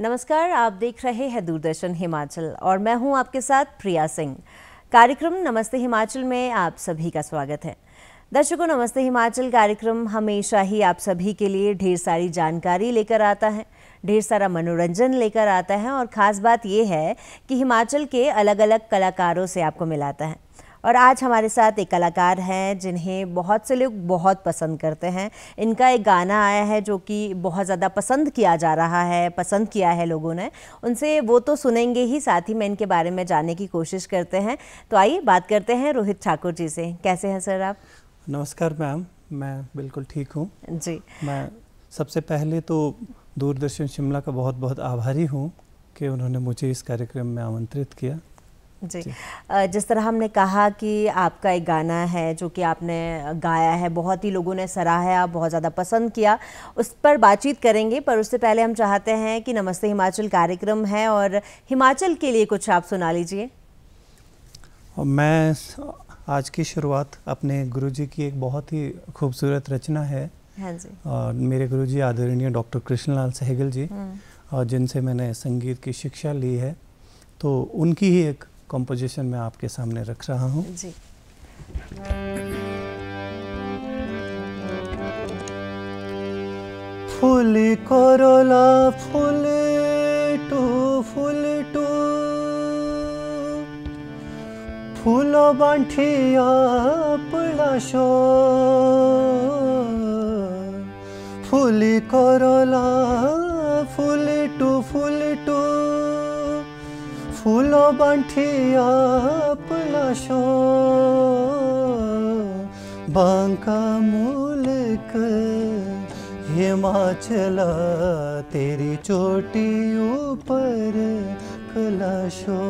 नमस्कार, आप देख रहे हैं दूरदर्शन हिमाचल और मैं हूं आपके साथ प्रिया सिंह। कार्यक्रम नमस्ते हिमाचल में आप सभी का स्वागत है। दर्शकों, नमस्ते हिमाचल कार्यक्रम हमेशा ही आप सभी के लिए ढेर सारी जानकारी लेकर आता है, ढेर सारा मनोरंजन लेकर आता है और ख़ास बात यह है कि हिमाचल के अलग अलग कलाकारों से आपको मिलाता है। और आज हमारे साथ एक कलाकार हैं जिन्हें बहुत से लोग बहुत पसंद करते हैं। इनका एक गाना आया है जो कि बहुत ज़्यादा पसंद किया जा रहा है, पसंद किया है लोगों ने। उनसे वो तो सुनेंगे ही, साथ ही में इनके बारे में जानने की कोशिश करते हैं। तो आइए बात करते हैं रोहित ठाकुर जी से। कैसे हैं सर आप? नमस्कार मैम, मैं बिल्कुल ठीक हूँ जी। मैं सबसे पहले तो दूरदर्शन शिमला का बहुत बहुत आभारी हूँ कि उन्होंने मुझे इस कार्यक्रम में आमंत्रित किया। जी। जिस तरह हमने कहा कि आपका एक गाना है जो कि आपने गाया है, बहुत ही लोगों ने सराहा, बहुत ज़्यादा पसंद किया, उस पर बातचीत करेंगे। पर उससे पहले हम चाहते हैं कि नमस्ते हिमाचल कार्यक्रम है और हिमाचल के लिए कुछ आप सुना लीजिए। मैं आज की शुरुआत अपने गुरुजी की एक बहुत ही खूबसूरत रचना है। हाँ जी। मेरे गुरुजी आदरणीय डॉक्टर कृष्णलाल सहगल जी, जिनसे मैंने संगीत की शिक्षा ली है, तो उनकी ही एक कंपोजिशन मैं आपके सामने रख रहा हूँ। जी। फूली करला फूल टू फूल बांठिया पलाशो फूली करला फूल टू फूल बांठिया पलाशो बांका मुल्क हिमाचल तेरी चोटी ऊपर कलाशो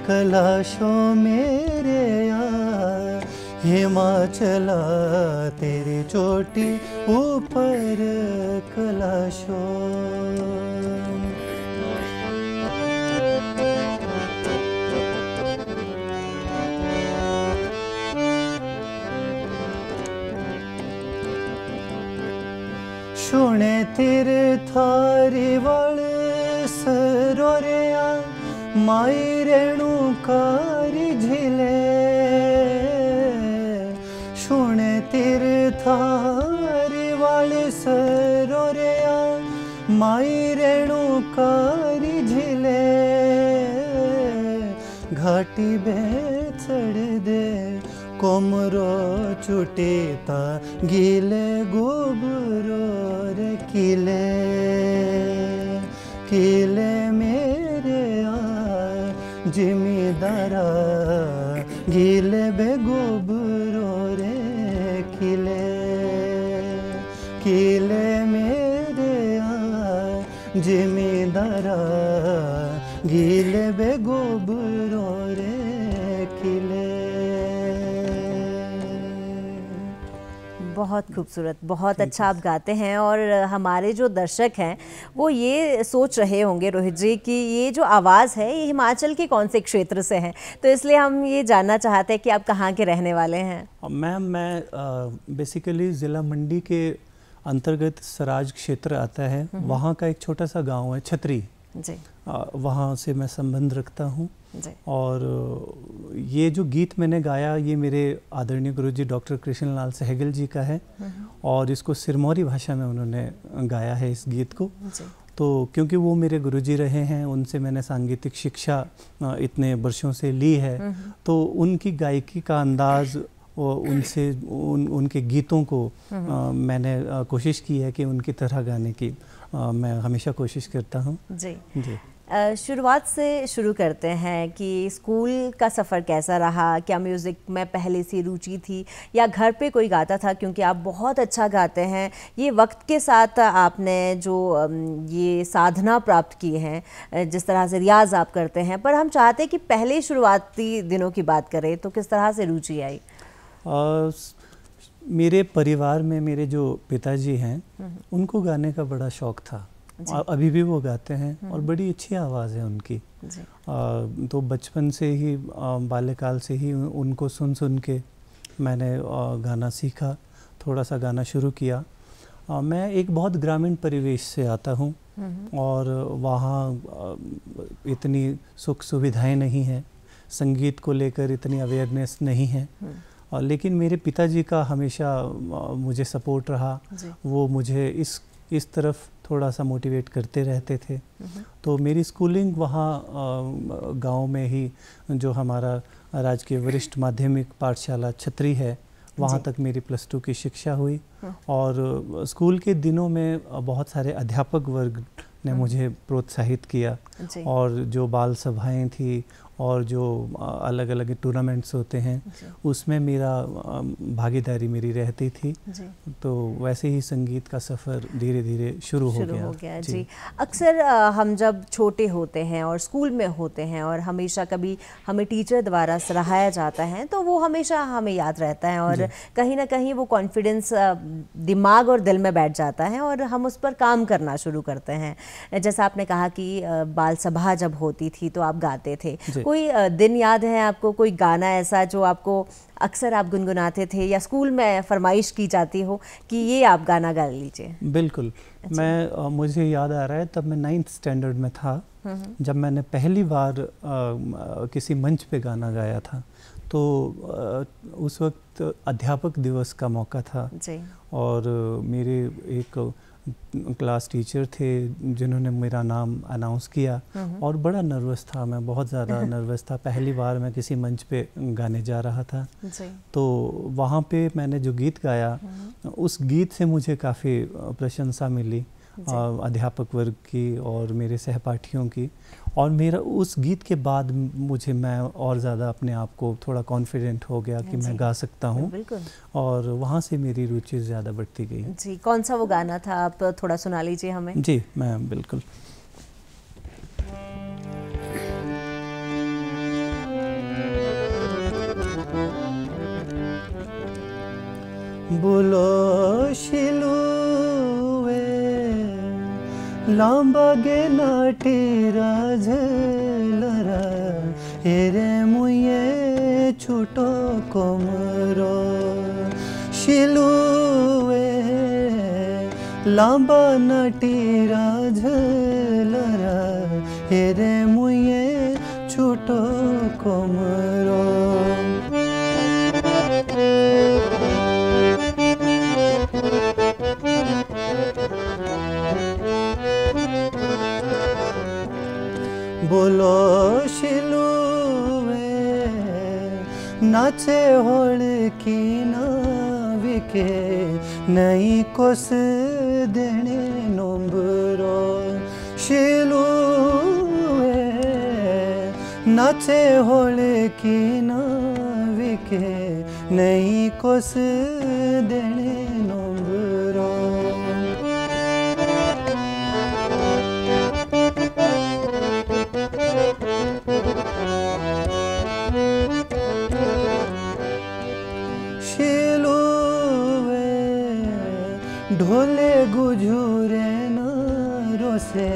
कलाशो मेरे यार हिमाचल तेरी चोटी ऊपर कलाशो। सुने तेरे थारी वाले सरोरिया माई रेणुकारी झिले सुने तेरे थारी वाले सरोरिया माई रेणुकारी झिले घाटी बे चढ़ दे कोमरो चुटेता गीले गोबरो रे किले किले मेरे जिमीदारा गीले बे गोबरो रे किले किले मेरे जिमीदारा गीले बे गोबरो रे किले। बहुत खूबसूरत, बहुत अच्छा आप गाते हैं। और हमारे जो दर्शक हैं वो ये सोच रहे होंगे रोहित जी कि ये जो आवाज़ है ये हिमाचल के कौन से क्षेत्र से है, तो इसलिए हम ये जानना चाहते हैं कि आप कहाँ के रहने वाले हैं। मैम, मैं बेसिकली ज़िला मंडी के अंतर्गत सराज क्षेत्र आता है, वहाँ का एक छोटा सा गाँव है छतरी जी। वहाँ से मैं संबंध रखता हूँ। और ये जो गीत मैंने गाया ये मेरे आदरणीय गुरुजी डॉक्टर कृष्णलाल सहगल जी का है और इसको सिरमौरी भाषा में उन्होंने गाया है इस गीत को। तो क्योंकि वो मेरे गुरुजी रहे हैं, उनसे मैंने सांगीतिक शिक्षा इतने वर्षों से ली है, तो उनकी गायकी का अंदाज़ उनसे उनके गीतों को मैंने कोशिश की है कि उनकी तरह गाने की मैं हमेशा कोशिश करता हूँ। जी। शुरुआत से शुरू करते हैं कि स्कूल का सफ़र कैसा रहा? क्या म्यूज़िक में पहले से रुचि थी या घर पे कोई गाता था? क्योंकि आप बहुत अच्छा गाते हैं। ये वक्त के साथ आपने जो ये साधना प्राप्त की है, जिस तरह से रियाज आप करते हैं, पर हम चाहते हैं कि पहले शुरुआती दिनों की बात करें तो किस तरह से रुचि आई? मेरे परिवार में मेरे जो पिताजी हैं उनको गाने का बड़ा शौक़ था और अभी भी वो गाते हैं और बड़ी अच्छी आवाज़ है उनकी। तो बचपन से ही बाल्यकाल से ही उनको सुन के मैंने गाना सीखा, थोड़ा सा गाना शुरू किया। मैं एक बहुत ग्रामीण परिवेश से आता हूँ और वहाँ इतनी सुख सुविधाएं नहीं हैं, संगीत को लेकर इतनी अवेयरनेस नहीं है। लेकिन मेरे पिताजी का हमेशा मुझे सपोर्ट रहा, वो मुझे इस तरफ थोड़ा सा मोटिवेट करते रहते थे। तो मेरी स्कूलिंग वहाँ गांव में ही, जो हमारा राजकीय वरिष्ठ माध्यमिक पाठशाला छतरी है, वहाँ तक मेरी +2 की शिक्षा हुई। और स्कूल के दिनों में बहुत सारे अध्यापक वर्ग ने मुझे प्रोत्साहित किया, और जो बाल सभाएं थी और जो अलग अलग टूर्नामेंट्स होते हैं उसमें मेरा भागीदारी मेरी रहती थी। तो वैसे ही संगीत का सफ़र धीरे धीरे शुरू हो गया। जी। अक्सर हम जब छोटे होते हैं और स्कूल में होते हैं और हमेशा कभी हमें टीचर द्वारा सराहाया जाता है तो वो हमेशा हमें याद रहता है और कहीं ना कहीं वो कॉन्फिडेंस दिमाग और दिल में बैठ जाता है और हम उस पर काम करना शुरू करते हैं। जैसा आपने कहा कि बाल सभा जब होती थी तो आप गाते थे, कोई दिन याद है आपको, कोई गाना ऐसा जो आपको अक्सर आप गुनगुनाते थे या स्कूल में फरमाइश की जाती हो कि ये आप गाना गा लीजिए? बिल्कुल। मुझे याद आ रहा है, तब मैं 9th स्टैंडर्ड में था जब मैंने पहली बार किसी मंच पे गाना गाया था। तो उस वक्त अध्यापक दिवस का मौका था और मेरे एक क्लास टीचर थे जिन्होंने मेरा नाम अनाउंस किया और बड़ा नर्वस था, मैं बहुत ज़्यादा नर्वस था। पहली बार मैं किसी मंच पे गाने जा रहा था। तो वहाँ पे मैंने जो गीत गाया, उस गीत से मुझे काफ़ी प्रशंसा मिली अध्यापक वर्ग की और मेरे सहपाठियों की। और मेरा उस गीत के बाद मैं और ज़्यादा अपने आप को थोड़ा कॉन्फिडेंट हो गया कि मैं गा सकता हूँ, और वहाँ से मेरी रुचि ज़्यादा बढ़ती गई। जी, कौन सा वो गाना था, आप थोड़ा सुना लीजिए हमें। जी, मैं बिल्कुल। बोलो शिलुए लांबागे नाटी राजलरा हेरे मुये छुटो कोमरो शिलुए लांबा नाटी राजलरा हेरे मुये छुटो कोमरो। बोलो शिलुए नाचे होड़ की नाविके नई कोस देने नोंबरो शिलुए नाचे होड़ की नाविके नई कोस देने नोंबरो। ढोले गुजूरे नारों से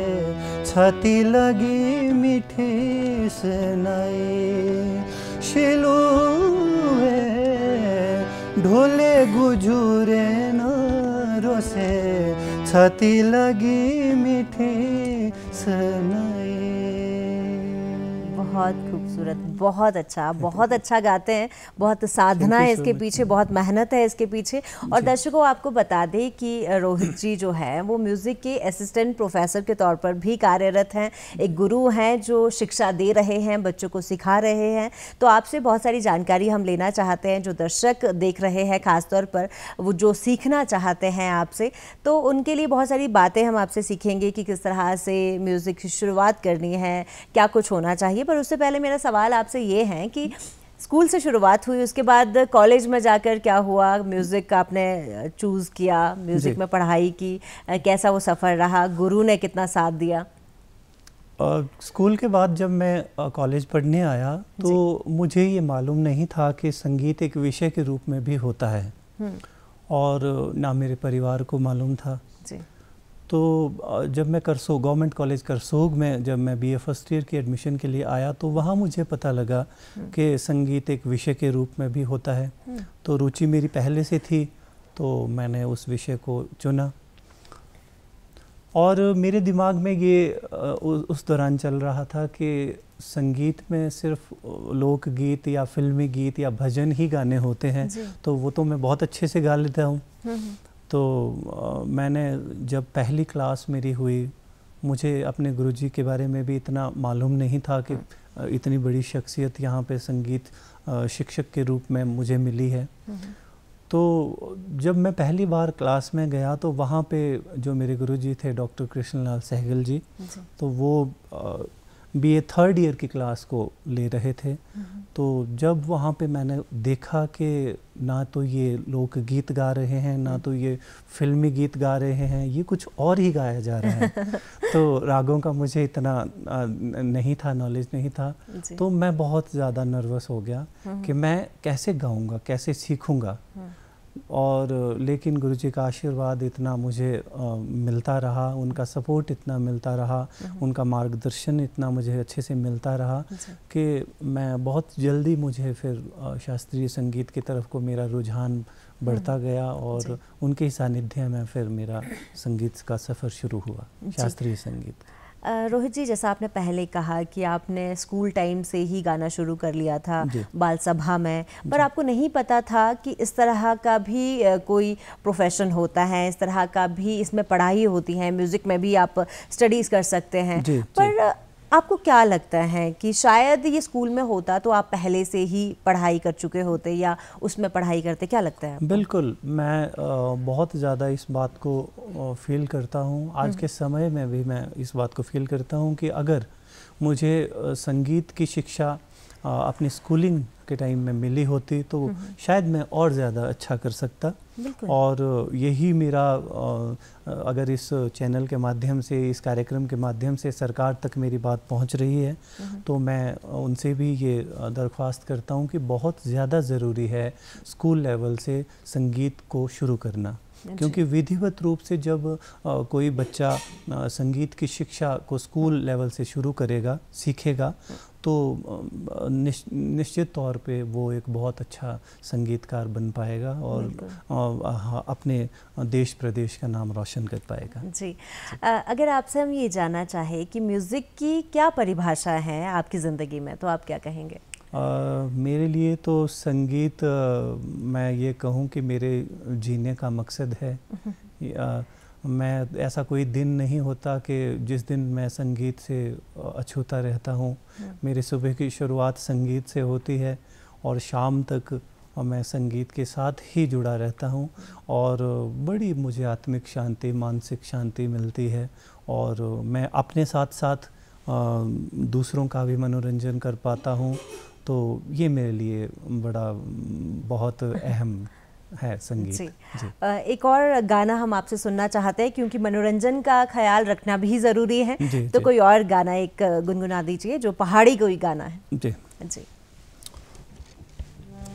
छाती लगी मीठी सुनाई शिलुए ढोले गुजूरे नारों से छाती लगी मीठी सुनाई। बहुत खूबसूरत, बहुत अच्छा गाते हैं, बहुत साधना है इसके पीछे, बहुत मेहनत है इसके पीछे। और दर्शकों आपको बता दें कि रोहित जी जो है वो म्यूज़िक के असिस्टेंट प्रोफेसर के तौर पर भी कार्यरत हैं, एक गुरु हैं जो शिक्षा दे रहे हैं, बच्चों को सिखा रहे हैं। तो आपसे बहुत सारी जानकारी हम लेना चाहते हैं, जो दर्शक देख रहे हैं ख़ासतौर पर वो जो सीखना चाहते हैं आपसे, तो उनके लिए बहुत सारी बातें हम आपसे सीखेंगे कि किस तरह से म्यूज़िक की शुरुआत करनी है, क्या कुछ होना चाहिए। पर उससे पहले मेरा सवाल आपसे ये है कि स्कूल से शुरुआत हुई, उसके बाद कॉलेज में जाकर क्या हुआ, म्यूज़िक आपने चूज़ किया, म्यूज़िक में पढ़ाई की, कैसा वो सफ़र रहा, गुरु ने कितना साथ दिया? स्कूल के बाद जब मैं कॉलेज पढ़ने आया तो मुझे ये मालूम नहीं था कि संगीत एक विषय के रूप में भी होता है, और ना मेरे परिवार को मालूम था। तो जब मैं गवर्नमेंट कॉलेज करसोग में जब मैं BA फर्स्ट ईयर की एडमिशन के लिए आया तो वहाँ मुझे पता लगा कि संगीत एक विषय के रूप में भी होता है। तो रुचि मेरी पहले से थी, तो मैंने उस विषय को चुना और मेरे दिमाग में ये उस दौरान चल रहा था कि संगीत में सिर्फ लोकगीत या फिल्मी गीत या भजन ही गाने होते हैं, तो वो तो मैं बहुत अच्छे से गा लेता हूँ। तो मैंने जब पहली क्लास मेरी हुई, मुझे अपने गुरुजी के बारे में भी इतना मालूम नहीं था कि इतनी बड़ी शख्सियत यहाँ पे संगीत शिक्षक के रूप में मुझे मिली है। तो जब मैं पहली बार क्लास में गया तो वहाँ पे जो मेरे गुरुजी थे डॉक्टर कृष्णलाल सहगल जी, तो वो BA थर्ड ईयर की क्लास को ले रहे थे। तो जब वहाँ पे मैंने देखा कि ना तो ये लोकगीत गा रहे हैं, ना तो ये फिल्मी गीत गा रहे हैं, ये कुछ और ही गाया जा रहा है। तो रागों का मुझे इतना नहीं था, नॉलेज नहीं था, तो मैं बहुत ज़्यादा नर्वस हो गया कि मैं कैसे गाऊंगा, कैसे सीखूंगा। और लेकिन गुरुजी का आशीर्वाद इतना मुझे मिलता रहा, उनका सपोर्ट इतना मिलता रहा, उनका मार्गदर्शन इतना मुझे अच्छे से मिलता रहा कि मैं बहुत जल्दी मुझे फिर शास्त्रीय संगीत की तरफ को मेरा रुझान बढ़ता गया और उनके सानिध्य में फिर मेरा संगीत का सफ़र शुरू हुआ, शास्त्रीय संगीत। रोहित जी, जैसा आपने पहले कहा कि आपने स्कूल टाइम से ही गाना शुरू कर लिया था बाल सभा में, पर आपको नहीं पता था कि इस तरह का भी कोई प्रोफेशन होता है, इस तरह का भी इसमें पढ़ाई होती है, म्यूज़िक में भी आप स्टडीज़ कर सकते हैं। पर आपको क्या लगता है कि शायद ये स्कूल में होता तो आप पहले से ही पढ़ाई कर चुके होते या उसमें पढ़ाई करते, क्या लगता है आपको? बिल्कुल, मैं बहुत ज़्यादा इस बात को फील करता हूँ, आज के समय में भी मैं इस बात को फील करता हूँ कि अगर मुझे संगीत की शिक्षा अपनी स्कूलिंग के टाइम में मिली होती तो शायद मैं और ज़्यादा अच्छा कर सकता। और यही मेरा अगर इस चैनल के माध्यम से, इस कार्यक्रम के माध्यम से सरकार तक मेरी बात पहुंच रही है, तो मैं उनसे भी ये दरख्वास्त करता हूं कि बहुत ज़्यादा ज़रूरी है स्कूल लेवल से संगीत को शुरू करना, क्योंकि विधिवत रूप से जब कोई बच्चा संगीत की शिक्षा को स्कूल लेवल से शुरू करेगा, सीखेगा, तो निश्चित तौर पे वो एक बहुत अच्छा संगीतकार बन पाएगा और अपने देश प्रदेश का नाम रोशन कर पाएगा। जी, अगर आपसे हम ये जानना चाहें कि म्यूज़िक की क्या परिभाषा है आपकी ज़िंदगी में, तो आप क्या कहेंगे? मेरे लिए तो संगीत, मैं ये कहूँ कि मेरे जीने का मकसद है। मैं ऐसा कोई दिन नहीं होता कि जिस दिन मैं संगीत से अछूता रहता हूँ। मेरी सुबह की शुरुआत संगीत से होती है और शाम तक मैं संगीत के साथ ही जुड़ा रहता हूँ और बड़ी मुझे आत्मिक शांति, मानसिक शांति मिलती है और मैं अपने साथ साथ दूसरों का भी मनोरंजन कर पाता हूँ। तो ये मेरे लिए बड़ा बहुत अहम है संगीत। जी। एक और गाना हम आपसे सुनना चाहते हैं क्योंकि मनोरंजन का ख्याल रखना भी ज़रूरी है। तो कोई और गाना एक गुनगुना दीजिए जो पहाड़ी कोई गाना है। जी जी।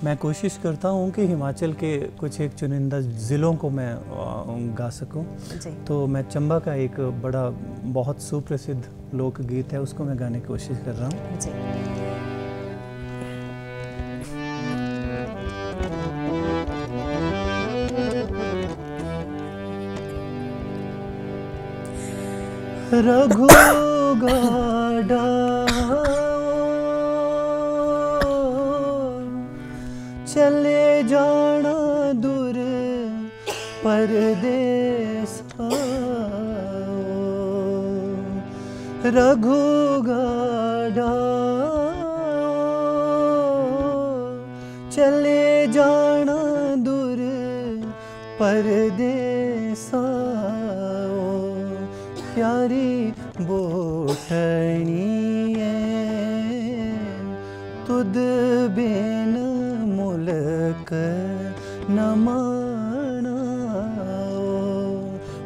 मैं कोशिश करता हूँ कि हिमाचल के कुछ एक चुनिंदा ज़िलों को मैं गा सकूं। तो मैं चंबा का एक बड़ा बहुत सुप्रसिद्ध लोकगीत है, उसको मैं गाने की कोशिश कर रहा हूँ। रघु गाड़ा चले जाना दूर परदेस, रघु गाड़ा चले जाना दूर परदेस, प्यारी बोटनी तुद बिन मुल्क न माना,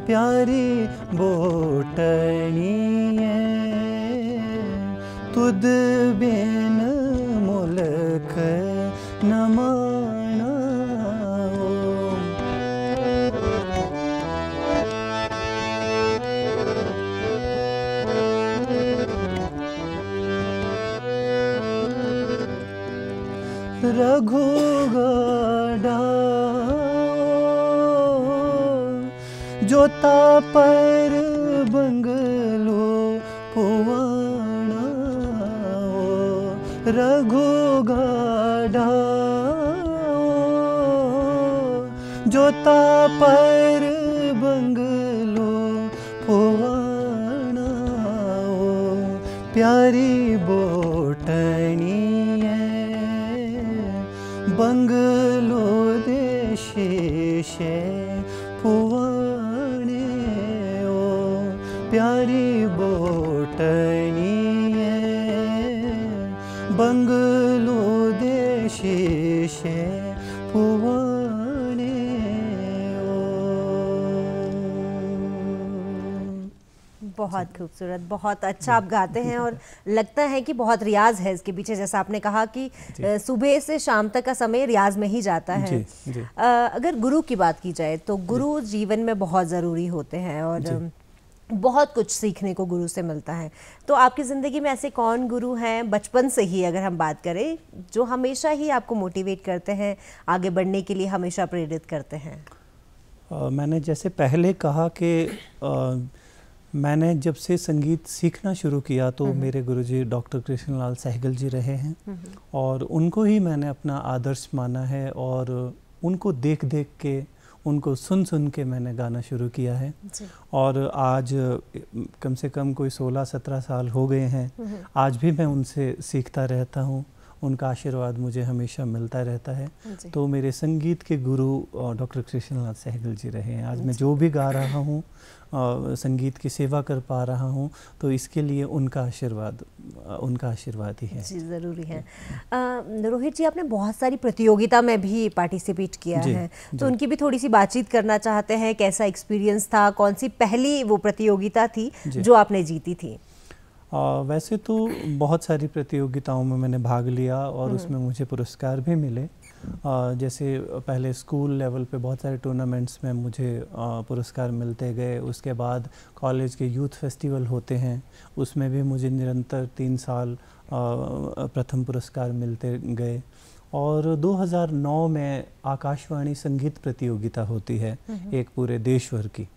प्यारी बोटनी तुद बिन मुल्क न माना। रघु गाड़ा जोता पर रघु गाढ़ाओ जोता पर बंगलो पुआणाओ प्यारी बोटनी बंगलो देशे पुआणे ओ प्यारी बोटनी बंगलो देशे पुआणे बहुत खूबसूरत, बहुत अच्छा आप गाते हैं और लगता है कि बहुत रियाज है इसके पीछे। जैसा आपने कहा कि सुबह से शाम तक का समय रियाज में ही जाता है। जी। अगर गुरु की बात की जाए तो गुरु जीवन में बहुत ज़रूरी होते हैं और बहुत कुछ सीखने को गुरु से मिलता है। तो आपकी ज़िंदगी में ऐसे कौन गुरु हैं बचपन से ही अगर हम बात करें जो हमेशा ही आपको मोटिवेट करते हैं, आगे बढ़ने के लिए हमेशा प्रेरित करते हैं? मैंने जैसे पहले कहा कि मैंने जब से संगीत सीखना शुरू किया तो मेरे गुरुजी डॉक्टर कृष्णलाल सहगल जी रहे हैं और उनको ही मैंने अपना आदर्श माना है और उनको देख देख के, उनको सुन सुन के मैंने गाना शुरू किया है। और आज कम से कम कोई 16-17 साल हो गए हैं, आज भी मैं उनसे सीखता रहता हूँ, उनका आशीर्वाद मुझे हमेशा मिलता रहता है। तो मेरे संगीत के गुरु डॉक्टर कृष्णलाल सहगल जी रहे हैं। आज मैं जो भी गा रहा हूँ, संगीत की सेवा कर पा रहा हूँ, तो इसके लिए उनका आशीर्वाद ही है। जी ज़रूरी है। रोहित जी, आपने बहुत सारी प्रतियोगिता में भी पार्टिसिपेट किया है, तो उनकी भी थोड़ी सी बातचीत करना चाहते हैं। कैसा एक्सपीरियंस था? कौन सी पहली वो प्रतियोगिता थी जो आपने जीती थी? वैसे तो बहुत सारी प्रतियोगिताओं में मैंने भाग लिया और उसमें मुझे पुरस्कार भी मिले। जैसे पहले स्कूल लेवल पे बहुत सारे टूर्नामेंट्स में मुझे पुरस्कार मिलते गए। उसके बाद कॉलेज के यूथ फेस्टिवल होते हैं, उसमें भी मुझे निरंतर 3 साल प्रथम पुरस्कार मिलते गए। और 2009 में आकाशवाणी संगीत प्रतियोगिता होती है एक पूरे देश भर की,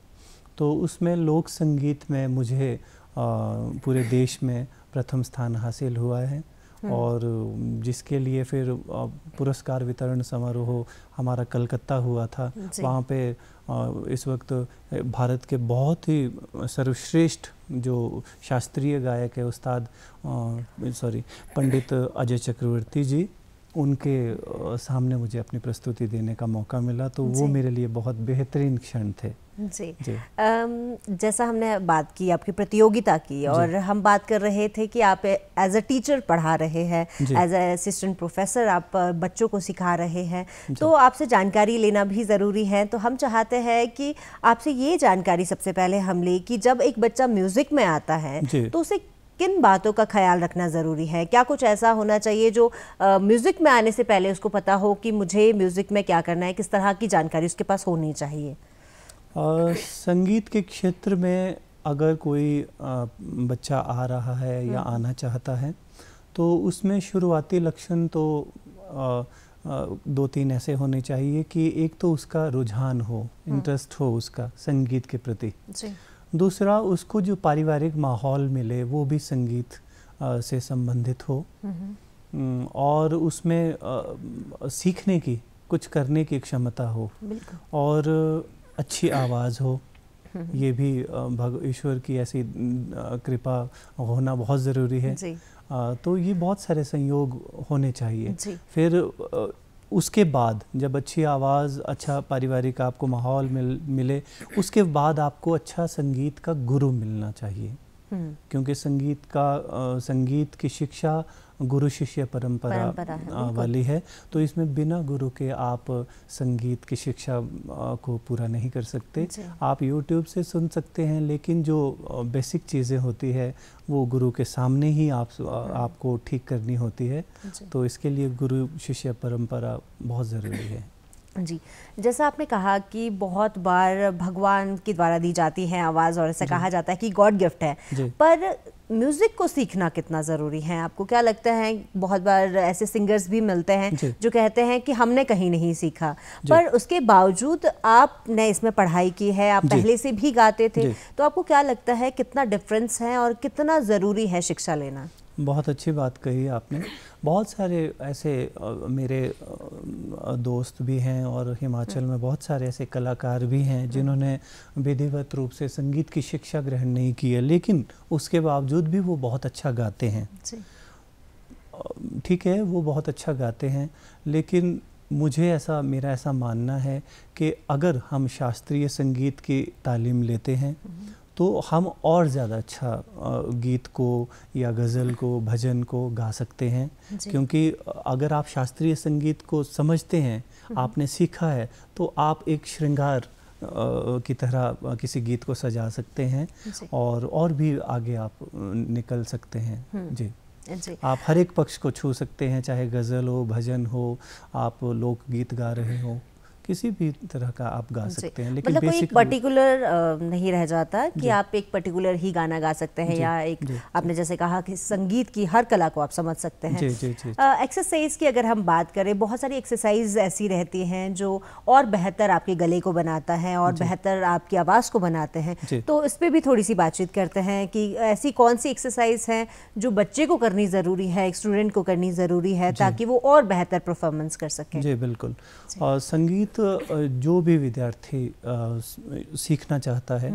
तो उसमें लोक संगीत में मुझे पूरे देश में प्रथम स्थान हासिल हुआ है और जिसके लिए फिर पुरस्कार वितरण समारोह हमारा कलकत्ता हुआ था। वहाँ पे इस वक्त भारत के बहुत ही सर्वश्रेष्ठ जो शास्त्रीय गायक है उस्ताद पंडित अजय चक्रवर्ती जी, उनके सामने मुझे अपनी प्रस्तुति देने का मौका मिला, तो वो मेरे लिए बहुत बेहतरीन क्षण थे। जी। जैसा हमने बात की आपकी प्रतियोगिता की और हम बात कर रहे थे कि आप एज अ टीचर पढ़ा रहे हैं, एज अ असिस्टेंट प्रोफेसर आप बच्चों को सिखा रहे हैं, तो आपसे जानकारी लेना भी ज़रूरी है। तो हम चाहते हैं कि आपसे ये जानकारी सबसे पहले हम ले कि जब एक बच्चा म्यूज़िक में आता है तो उसे किन बातों का ख्याल रखना ज़रूरी है? क्या कुछ ऐसा होना चाहिए जो म्यूज़िक में आने से पहले उसको पता हो कि मुझे म्यूज़िक में क्या करना है? किस तरह की जानकारी उसके पास होनी चाहिए? संगीत के क्षेत्र में अगर कोई बच्चा आ रहा है या आना चाहता है तो उसमें शुरुआती लक्षण तो 2-3 ऐसे होने चाहिए कि एक तो उसका रुझान हो, इंटरेस्ट हो उसका संगीत के प्रति। दूसरा, उसको जो पारिवारिक माहौल मिले वो भी संगीत से संबंधित हो और उसमें सीखने की, कुछ करने की क्षमता हो और अच्छी आवाज़ हो। ये भी ईश्वर की ऐसी कृपा होना बहुत ज़रूरी है। तो ये बहुत सारे संयोग होने चाहिए। फिर उसके बाद जब अच्छी आवाज़, अच्छा पारिवारिक आपको माहौल मिले, उसके बाद आपको अच्छा संगीत का गुरु मिलना चाहिए, क्योंकि संगीत की शिक्षा गुरु शिष्य परंपरा वाली है। तो इसमें बिना गुरु के आप संगीत की शिक्षा को पूरा नहीं कर सकते। आप YouTube से सुन सकते हैं, लेकिन जो बेसिक चीज़ें होती है वो गुरु के सामने ही आपको ठीक करनी होती है। तो इसके लिए गुरु शिष्य परंपरा बहुत ज़रूरी है। जी, जैसा आपने कहा कि बहुत बार भगवान के द्वारा दी जाती है आवाज़ और ऐसा कहा जाता है कि गॉड गिफ्ट है, पर म्यूज़िक को सीखना कितना ज़रूरी है? आपको क्या लगता है? बहुत बार ऐसे सिंगर्स भी मिलते हैं जो कहते हैं कि हमने कहीं नहीं सीखा, पर उसके बावजूद आपने इसमें पढ़ाई की है, आप पहले से भी गाते थे, तो आपको क्या लगता है कितना डिफरेंस है और कितना ज़रूरी है शिक्षा लेना? बहुत अच्छी बात कही आपने। बहुत सारे ऐसे मेरे दोस्त भी हैं और हिमाचल में बहुत सारे ऐसे कलाकार भी हैं जिन्होंने विधिवत रूप से संगीत की शिक्षा ग्रहण नहीं की है, लेकिन उसके बावजूद भी वो बहुत अच्छा गाते हैं। ठीक है, वो बहुत अच्छा गाते हैं, लेकिन मेरा ऐसा मानना है कि अगर हम शास्त्रीय संगीत की तालीम लेते हैं तो हम और ज़्यादा अच्छा गीत को या गज़ल को, भजन को गा सकते हैं। क्योंकि अगर आप शास्त्रीय संगीत को समझते हैं, आपने सीखा है, तो आप एक श्रृंगार की तरह किसी गीत को सजा सकते हैं और भी आगे आप निकल सकते हैं। जी, आप हर एक पक्ष को छू सकते हैं, चाहे गज़ल हो, भजन हो, आप लोकगीत गा रहे हो, किसी भी तरह का आप गा सकते हैं। लेकिन मतलब कोई एक पर्टिकुलर नहीं रह जाता कि आप एक पर्टिकुलर ही गाना गा सकते हैं, या एक आपने जैसे कहा कि संगीत की हर कला को आप समझ सकते हैं। एक्सरसाइज की अगर हम बात करें, बहुत सारी एक्सरसाइज ऐसी रहती हैं जो और बेहतर आपके गले को बनाता है और बेहतर आपकी आवाज़ को बनाते हैं, तो इस पर भी थोड़ी सी बातचीत करते हैं कि ऐसी कौन सी एक्सरसाइज है जो बच्चे को करनी ज़रूरी है, एक स्टूडेंट को करनी ज़रूरी है, ताकि वो और बेहतर परफॉर्मेंस कर सकें। जी बिल्कुल। संगीत जो भी विद्यार्थी सीखना चाहता है,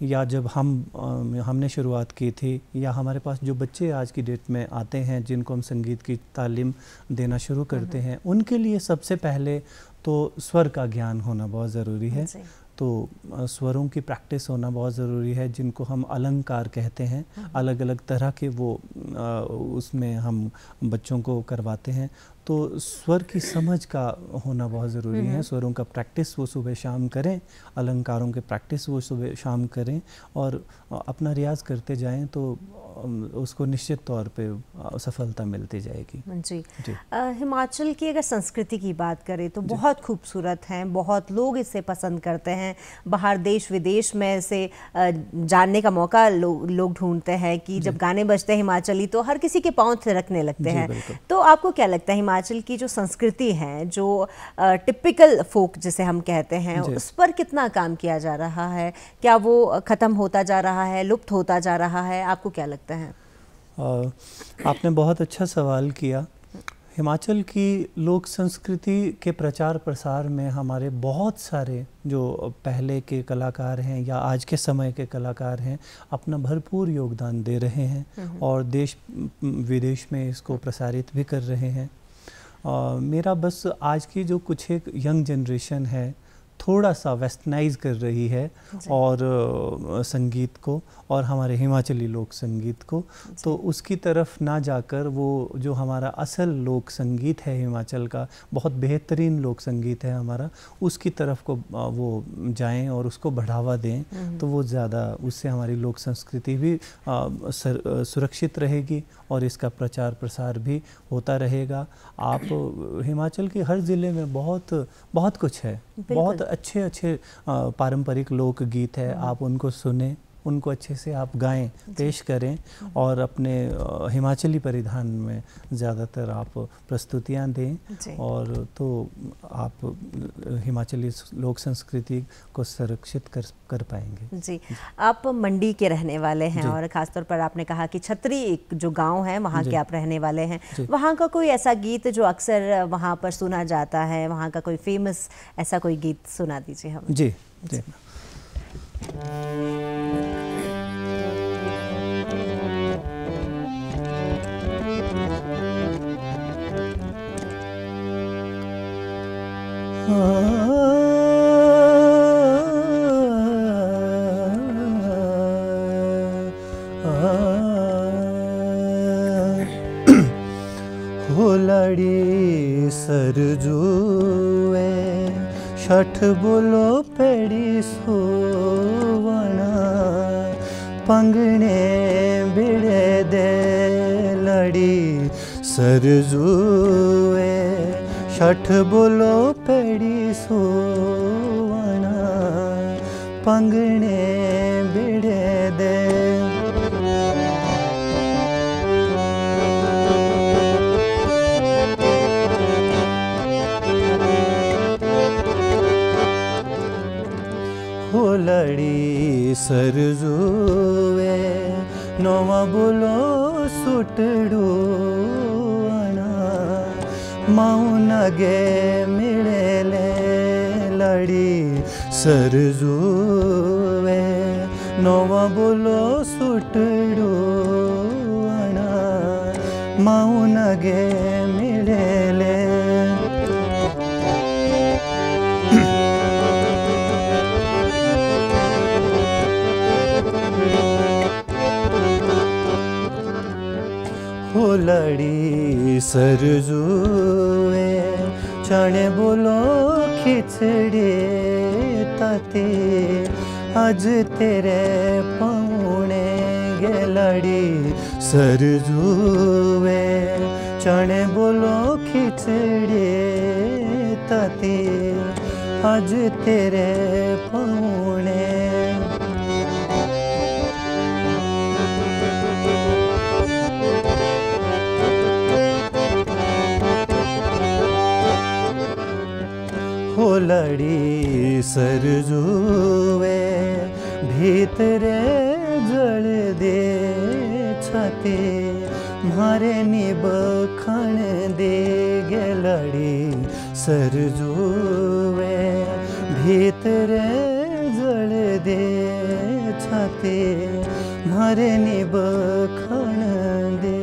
या जब हमने शुरुआत की थी, या हमारे पास जो बच्चे आज की डेट में आते हैं जिनको हम संगीत की तालीम देना शुरू करते हैं, उनके लिए सबसे पहले तो स्वर का ज्ञान होना बहुत ज़रूरी है। तो स्वरों की प्रैक्टिस होना बहुत ज़रूरी है, जिनको हम अलंकार कहते हैं। अलग अलग तरह के वो उसमें हम बच्चों को करवाते हैं। तो स्वर की समझ का होना बहुत ज़रूरी है। स्वरों का प्रैक्टिस वो सुबह शाम करें, अलंकारों के प्रैक्टिस वो सुबह शाम करें और अपना रियाज़ करते जाएं, तो उसको निश्चित तौर पे सफलता मिलती जाएगी। जी। हिमाचल की अगर संस्कृति की बात करें तो बहुत खूबसूरत हैं, बहुत लोग इसे पसंद करते हैं। बाहर देश विदेश में इसे जानने का मौका लोग ढूंढते हैं कि जब गाने बजते हैं हिमाचली तो हर किसी के पाँव थिरकने लगते हैं। तो आपको क्या लगता है हिमाचल की जो संस्कृति है, जो टिपिकल फोक जिसे हम कहते हैं, उस पर कितना काम किया जा रहा है? क्या वो ख़त्म होता जा रहा है, लुप्त होता जा रहा है? आपको क्या लगता है? आपने बहुत अच्छा सवाल किया। हिमाचल की लोक संस्कृति के प्रचार प्रसार में हमारे बहुत सारे जो पहले के कलाकार हैं या आज के समय के कलाकार हैं, अपना भरपूर योगदान दे रहे हैं और देश विदेश में इसको प्रसारित भी कर रहे हैं। मेरा बस आज की जो कुछ एक यंग जनरेशन है, थोड़ा सा वेस्टर्नाइज कर रही है और संगीत को और हमारे हिमाचली लोक संगीत को, तो उसकी तरफ ना जाकर वो जो हमारा असल लोक संगीत है हिमाचल का, बहुत बेहतरीन लोक संगीत है हमारा, उसकी तरफ को वो जाएं और उसको बढ़ावा दें, तो वो ज़्यादा, उससे हमारी लोक संस्कृति भी सुरक्षित रहेगी और इसका प्रचार प्रसार भी होता रहेगा। आप हिमाचल के हर ज़िले में बहुत कुछ है, बहुत अच्छे अच्छे पारंपरिक लोक गीत है, आप उनको सुने, उनको अच्छे से आप गाएं, पेश करें और अपने हिमाचली परिधान में ज़्यादातर आप प्रस्तुतियां दें, और तो आप हिमाचली लोक संस्कृति को संरक्षित कर पाएंगे। जी, आप मंडी के रहने वाले हैं और ख़ासतौर पर आपने कहा कि छतरी एक जो गांव है वहाँ के आप रहने वाले हैं, वहाँ का कोई ऐसा गीत जो अक्सर वहाँ पर सुना जाता है, वहाँ का कोई फेमस ऐसा कोई गीत सुना दीजिए हमें। जी जी। होलाड़ी सरजुए छठ बोलो पेड़ी सोवना, पंगने बिड़े दे लड़ी सरजुए छठ बोलो पेड़ी सोवना, पंगने बिड़े दे। होलड़ी सरजुए नोवा बोलो सुटड़ो आना माऊ नगे मिड़ेले लड़ी सरजुवे नोवा बोलो सुटड़ो आना माऊ नगे मिड़ेले लड़ी सरजुए चने बोलो खिचड़े ताते आज तेरे पौने गे लड़ी सरजुए चने बोलो खिचड़े ताते आज तेरे पौने लड़ी सरजुए भीतरे जल दे छते मारे निब खण दे गे लड़ी सरजुए भीतरे जल दे छते मारे निब खण दे।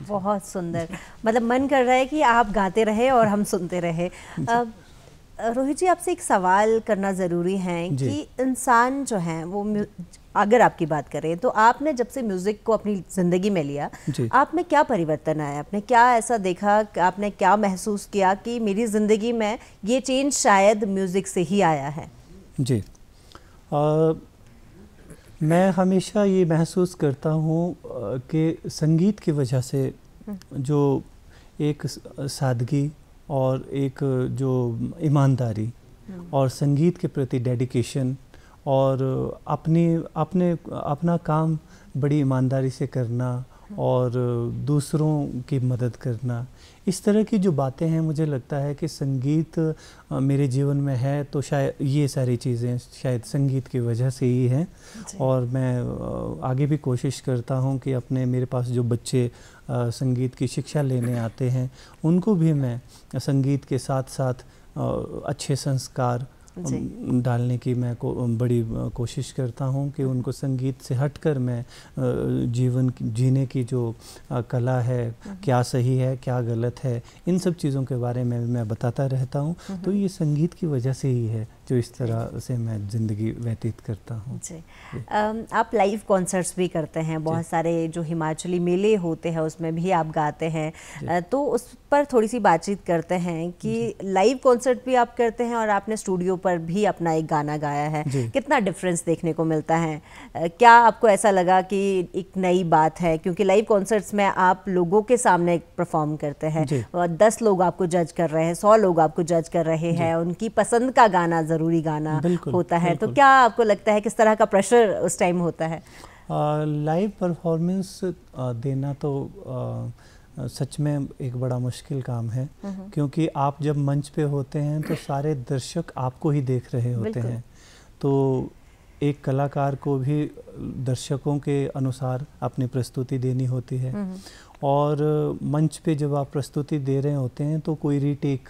बहुत सुंदर, मतलब मन कर रहा है कि आप गाते रहे और हम सुनते रहे। रोहित जी, आपसे एक सवाल करना ज़रूरी है कि इंसान जो है वो, अगर आपकी बात करें तो आपने जब से म्यूज़िक को अपनी ज़िंदगी में लिया, आप में क्या परिवर्तन आया? आपने क्या ऐसा देखा, आपने क्या महसूस किया कि मेरी ज़िंदगी में ये चेंज शायद म्यूज़िक से ही आया है? जी, मैं हमेशा ये महसूस करता हूँ कि संगीत की वजह से जो एक सादगी और एक जो ईमानदारी और संगीत के प्रति डेडिकेशन और अपना काम बड़ी ईमानदारी से करना और दूसरों की मदद करना, इस तरह की जो बातें हैं, मुझे लगता है कि संगीत मेरे जीवन में है तो शायद ये सारी चीज़ें शायद संगीत की वजह से ही हैं। और मैं आगे भी कोशिश करता हूँ कि मेरे पास जो बच्चे संगीत की शिक्षा लेने आते हैं उनको भी मैं संगीत के साथ साथ अच्छे संस्कार डालने की मैं बड़ी कोशिश करता हूँ कि उनको संगीत से हटकर मैं जीवन जीने की जो कला है, क्या सही है क्या गलत है, इन सब चीज़ों के बारे में मैं बताता रहता हूँ। तो ये संगीत की वजह से ही है जो इस तरह से मैं ज़िंदगी व्यतीत करता हूँ। जी, आप लाइव कॉन्सर्ट्स भी करते हैं, बहुत सारे जो हिमाचली मेले होते हैं उसमें भी आप गाते हैं, तो उस पर थोड़ी सी बातचीत करते हैं कि लाइव कॉन्सर्ट भी आप करते हैं और आपने स्टूडियो पर भी अपना एक गाना गाया है, कितना डिफरेंस देखने को मिलता है? क्या आपको ऐसा लगा कि एक नई बात है, क्योंकि लाइव कॉन्सर्ट्स में आप लोगों के सामने परफॉर्म करते हैं और 10 लोग आपको जज कर रहे हैं, 100 लोग आपको जज कर रहे हैं, उनकी पसंद का गाना ज़रूरी गाना होता है, तो क्या आपको लगता है किस तरह का प्रेशर उस टाइम होता है? लाइव परफॉर्मेंस देना तो सच में एक बड़ा मुश्किल काम है, क्योंकि आप जब मंच पे होते हैं तो सारे दर्शक आपको ही देख रहे होते हैं। तो एक कलाकार को भी दर्शकों के अनुसार अपनी प्रस्तुति देनी होती है, और मंच पे जब आप प्रस्तुति दे रहे होते हैं तो कोई रीटेक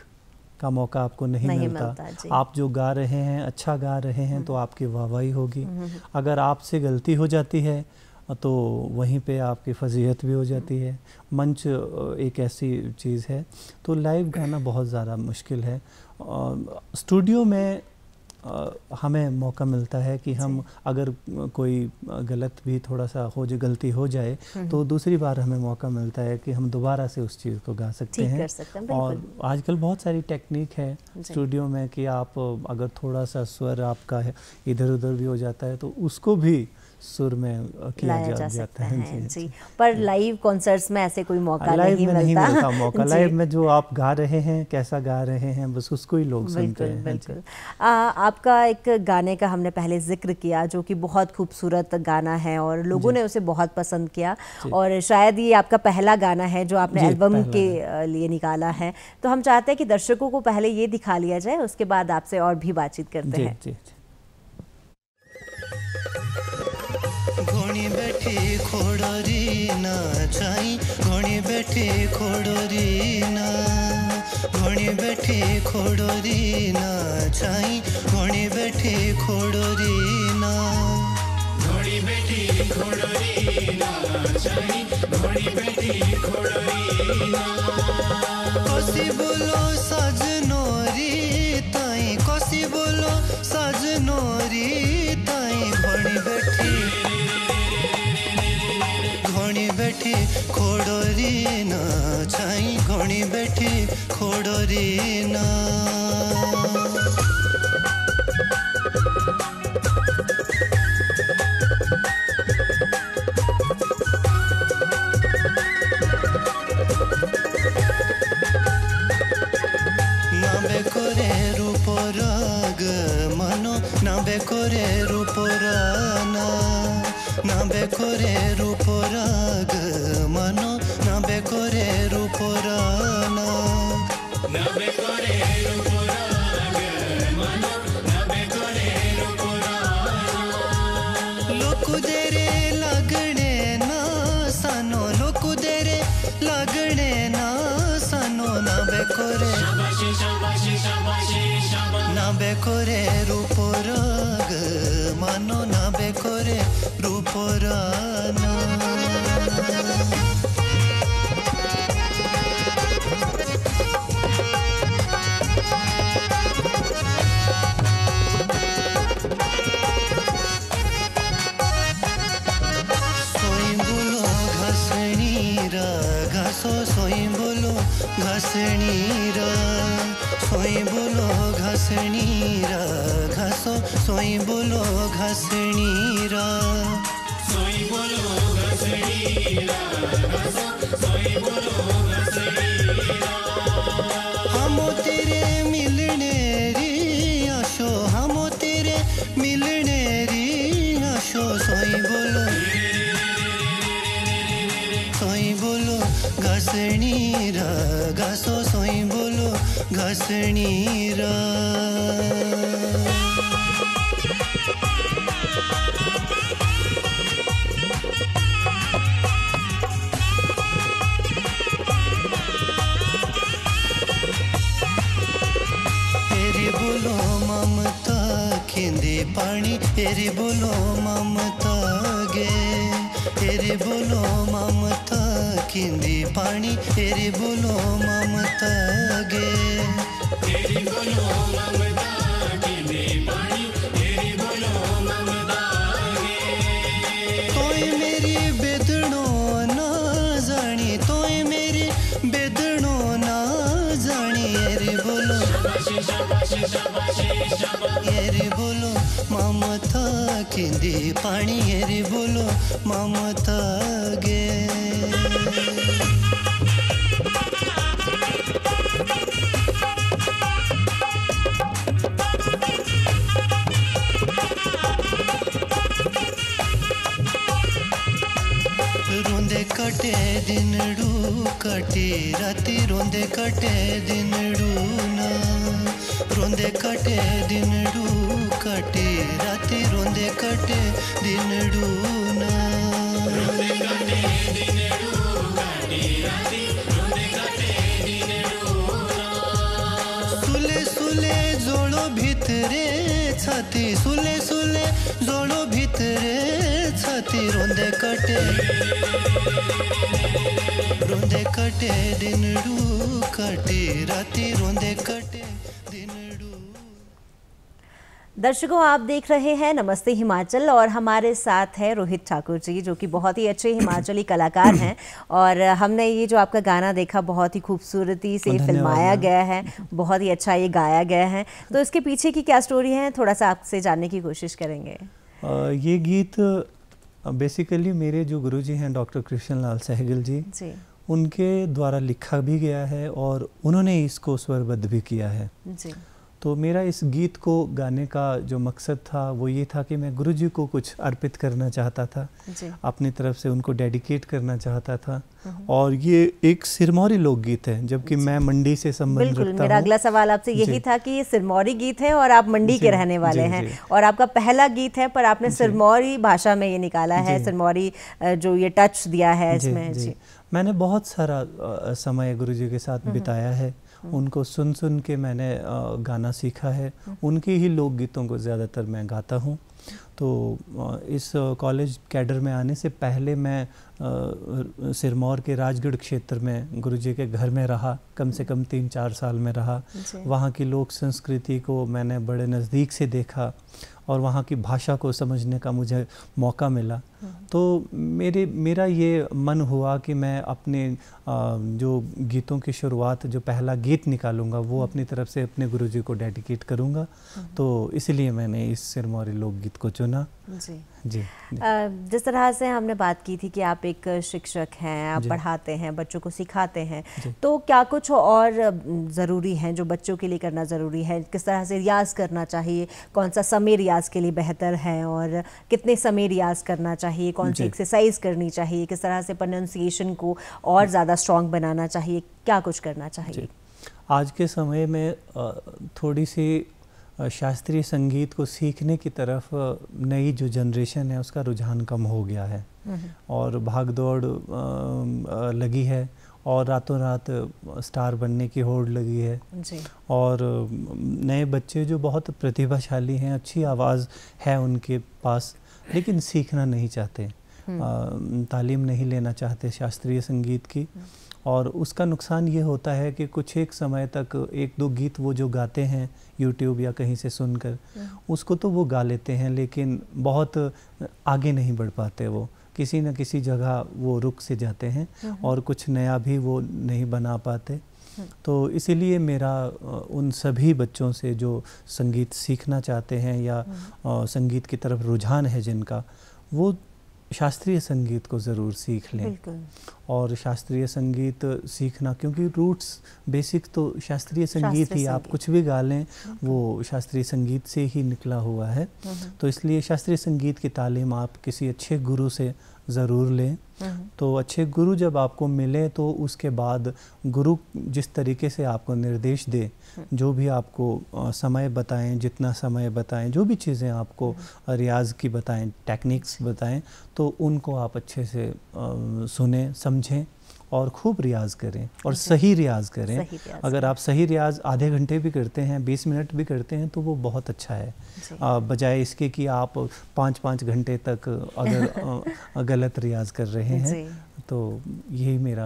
का मौका आपको नहीं मिलता। आप जो गा रहे हैं, अच्छा गा रहे हैं, तो आपकी वाहवाही होगी। अगर आपसे गलती हो जाती है तो वहीं पे आपकी फजीहत भी हो जाती है। मंच एक ऐसी चीज़ है, तो लाइव गाना बहुत ज़्यादा मुश्किल है। स्टूडियो में हमें मौका मिलता है कि हम अगर कोई गलत भी थोड़ा सा गलती हो जाए तो दूसरी बार हमें मौका मिलता है कि हम दोबारा से उस चीज़ को गा सकते हैं। और आजकल बहुत सारी टेक्निक है स्टूडियो में कि आप अगर थोड़ा सा स्वर आपका इधर उधर भी हो जाता है तो उसको भी सुर में किया जा सकता है। जी, पर लाइव कॉन्सर्ट्स में ऐसे कोई मौका नहीं मिलता। मौका लाइव में जो आप गा रहे हैं, कैसा गा रहे हैं, बस उसको ही लोग सुनते हैं। बिल्कुल। आपका एक गाने का हमने पहले जिक्र किया जो कि बहुत खूबसूरत गाना है और लोगों ने उसे बहुत पसंद किया, और शायद ये आपका पहला गाना है जो आपने एल्बम के लिए निकाला है। तो हम चाहते हैं कि दर्शकों को पहले ये दिखा लिया जाए, उसके बाद आपसे और भी बातचीत करते हैं। घोड़ी बैठी खोडोरी नाचाई घोड़ी बैठी खोडोरी ना घोड़ी बैठी खोडोरी नाचाई घोड़ी बैठी खोडोरी ना घोड़ी बैठी खोडोरी नाचाई घोड़ी बैठी खोडोरी ना कोसी बोलो सजनोरी ताई कोसी बोलो सजनोरी ताई घोड़ी बैठी खोडोरी नाचाई घोड़ी बैठी खोडोरी ना नाबे करे रूपोराग मनो नाबे करे रूपोराना नाबे करे रूपोराग मनो नाबे करे रूपोराना नाबे करे रूपोराग मनो नाबे करे रूपोराना लोकुदेरे लगणे ना सानो लोकुदेरे लगणे ना सानो नाबे करे नाबे करे रूपोराग मानो नाबे करे रूपोराना सोई बोलो घासनी रा घासो सोई बोलो घासनी रा सोई बोलो घासनी रा घासो सोई बोलो घासनी रा सोई बोलो घासनी रा घासो सोई बोलो घासनी रा हमो तेरे मिलने री आशो हमो तेरे मिलने री आशो सोई बोलो घासनी रा घासो सोई बोलो घासनी रा एरी बोलो ममता खिंदे पानी एरी बोलो ममता गे एरी बोलो ममता खिंदे पानी एरी बोलो ममता गे एरी बोलो ममता खिंदे पानी एरी बोलो ममता गे तोय मेरी बेदणो ना जानी तोय मेरी बेदणो ना जानी एरी बोलो एरी बोलो ममता खिंदे पानी एरी बोलो ममता गे रोंदे कटे दिनड़ू कटी राती रोंदे कटे दिनड़ू ना रोंदे कटे दिनड़ू कटी राती रोंदे कटे दिनड़ू ना रोंदे कटे दिनड़ू कटी राती रोंदे कटे दिनड़ू ना सुले सुले जोड़ो भितरे छाती सुले सुले जोड़ो भितरे छाती रोंदे कटे दिनड़ू कटे राती रोंदे कटे दिनड़ू। दर्शकों, आप देख रहे हैं नमस्ते हिमाचल और हमारे साथ है रोहित ठाकुर जी, जो कि बहुत ही अच्छे हिमाचली कलाकार हैं। और हमने ये जो आपका गाना देखा बहुत ही खूबसूरती से फिल्माया गया है, बहुत ही अच्छा ये गाया गया है। तो इसके पीछे की क्या स्टोरी है, थोड़ा सा आपसे जानने की कोशिश करेंगे। ये गीत बेसिकली मेरे जो गुरुजी हैं डॉक्टर कृष्ण लाल सहगल जी, उनके द्वारा लिखा भी गया है और उन्होंने इसको स्वरबद्ध भी किया है। जी। तो मेरा इस गीत को गाने का जो मकसद था वो ये था कि मैं गुरुजी को कुछ अर्पित करना चाहता था, अपनी तरफ से उनको डेडिकेट करना चाहता था। और ये एक सिरमौरी लोकगीत है, जबकि मैं मंडी से संबंध रखता हूँ। मेरा अगला सवाल आपसे यही था कि ये सिरमौरी गीत है और आप मंडी के रहने वाले हैं, और आपका पहला गीत है पर आपने सिरमौरी भाषा में ये निकाला है, सिरमौरी जो ये टच दिया है इसमें। जी, मैंने बहुत सारा समय गुरुजी के साथ बिताया है, उनको सुन सुन के मैंने गाना सीखा है, उनके ही लोकगीतों को ज़्यादातर मैं गाता हूँ। तो इस कॉलेज कैडर में आने से पहले मैं सिरमौर के राजगढ़ क्षेत्र में गुरुजी के घर में रहा, कम से कम 3-4 साल में रहा। वहाँ की लोक संस्कृति को मैंने बड़े नज़दीक से देखा और वहाँ की भाषा को समझने का मुझे मौका मिला। तो मेरा ये मन हुआ कि मैं अपने जो गीतों की शुरुआत, जो पहला गीत निकालूंगा वो अपनी तरफ से अपने गुरुजी को डेडिकेट करूंगा। तो इसलिए मैंने इस सिरमौरी लोकगीत को चुना। जी जी। जिस तरह से हमने बात की थी कि आप एक शिक्षक हैं, आप पढ़ाते हैं, बच्चों को सिखाते हैं, तो क्या कुछ और ज़रूरी हैं जो बच्चों के लिए करना ज़रूरी है? किस तरह से रियाज़ करना चाहिए, कौन सा समय रियाज़ के लिए बेहतर है और कितने समय रियाज़ करना चाहिए, कौन सी एक्सरसाइज करनी चाहिए, किस तरह से प्रोनाउंसिएशन को और ज़्यादा स्ट्रॉन्ग बनाना चाहिए, क्या कुछ करना चाहिए? आज के समय में थोड़ी सी शास्त्रीय संगीत को सीखने की तरफ नई जो जनरेशन है उसका रुझान कम हो गया है, और भाग दौड़ लगी है, और रातों रात स्टार बनने की होड़ लगी है जी। और नए बच्चे जो बहुत प्रतिभाशाली हैं, अच्छी आवाज़ है उनके पास, लेकिन सीखना नहीं चाहते, तालीम नहीं लेना चाहते शास्त्रीय संगीत की। और उसका नुकसान ये होता है कि कुछ एक समय तक 1-2 गीत वो जो गाते हैं यूट्यूब या कहीं से सुनकर, उसको तो वो गा लेते हैं, लेकिन बहुत आगे नहीं बढ़ पाते, वो किसी न किसी जगह वो रुक से जाते हैं और कुछ नया भी वो नहीं बना पाते। तो इसीलिए मेरा उन सभी बच्चों से जो संगीत सीखना चाहते हैं या संगीत की तरफ रुझान है जिनका, वो शास्त्रीय संगीत को ज़रूर सीख लें। और शास्त्रीय संगीत सीखना, क्योंकि रूट्स बेसिक तो शास्त्रीय संगीत ही, आप कुछ भी गा लें वो शास्त्रीय संगीत से ही निकला हुआ है। तो इसलिए शास्त्रीय संगीत की तालीम आप किसी अच्छे गुरु से ज़रूर लें। तो अच्छे गुरु जब आपको मिले तो उसके बाद गुरु जिस तरीके से आपको निर्देश दे, जो भी आपको समय बताएं, जितना समय बताएं, जो भी चीज़ें आपको रियाज की बताएं, टेक्निक्स बताएं, तो उनको आप अच्छे से सुने, समझें और खूब रियाज करें और सही रियाज करें। अगर आप सही रियाज आधे घंटे भी करते हैं, 20 मिनट भी करते हैं, तो वो बहुत अच्छा है, बजाय इसके कि आप 5-5 घंटे तक अगर गलत रियाज कर रहे हैं। तो यही मेरा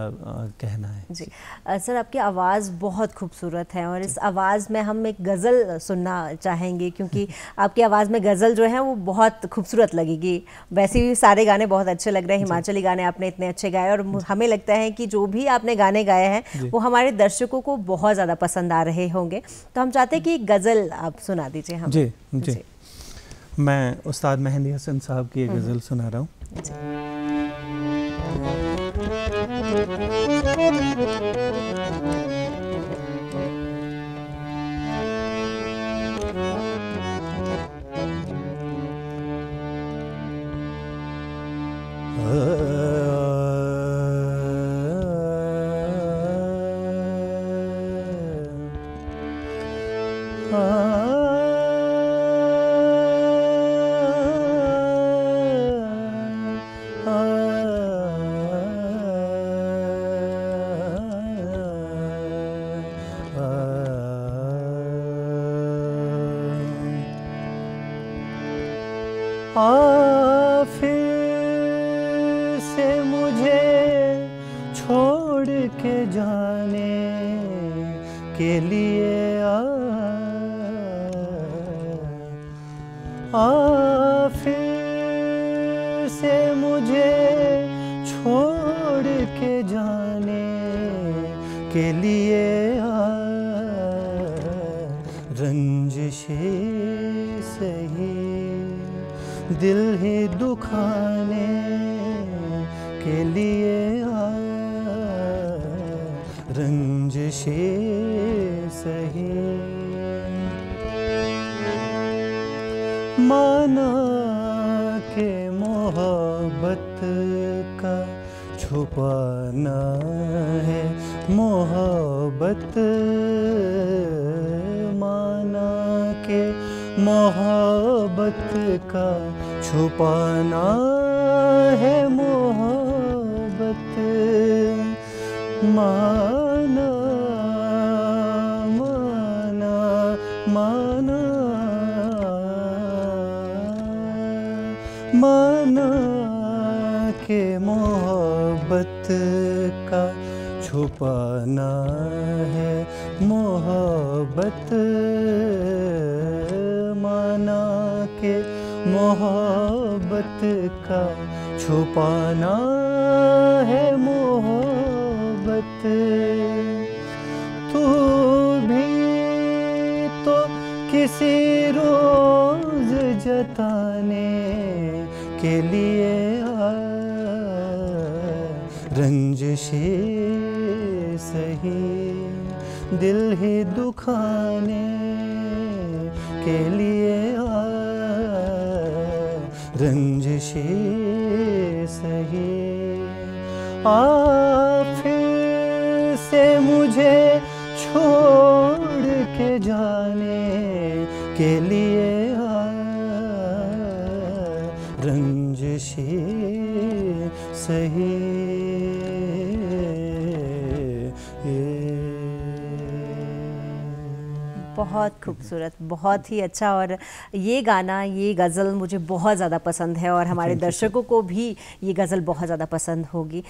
कहना है जी। सर, आपकी आवाज़ बहुत खूबसूरत है और इस आवाज़ में हम एक गज़ल सुनना चाहेंगे, क्योंकि आपकी आवाज़ में गज़ल जो है वो बहुत खूबसूरत लगेगी। वैसे भी सारे गाने बहुत अच्छे लग रहे हैं, हिमाचली गाने आपने इतने अच्छे गाए, और हमें लगता है कि जो भी आपने गाने गाए हैं वो हमारे दर्शकों को बहुत ज़्यादा पसंद आ रहे होंगे। तो हम चाहते हैं कि गज़ल आप सुना दीजिए हमें। जी जी, मैं उस्ताद मेहंदी हसन साहब की एक गज़ल सुना रहा हूँ। फिर से मुझे छोड़ के जाने के लिए फिर से मुझे छोड़ के जाने के लिए रंजिशे सही दिल ही दुखाने के लिए रंजिशे सही। माना के मोहब्बत का छुपाना है मोहब्बत, माना के मोहब्बत का छुपाना है मोहब्बत, माना माना माना माना के मोहब्बत का छुपाना है मोहब्बत, माना के मोहब्बत का छुपाना है मोहब्बत। तू भी तो किसी रोज जताने के लिए रंजिशे सही दिल ही दुखाने के लिए रंजिशे सही फिर से मुझे छोड़ के जाने के लिए रंजिशे सही। बहुत खूबसूरत, बहुत ही अच्छा। और ये गाना, ये गज़ल मुझे बहुत ज़्यादा पसंद है और हमारे दर्शकों को भी ये गज़ल बहुत ज़्यादा पसंद होगी।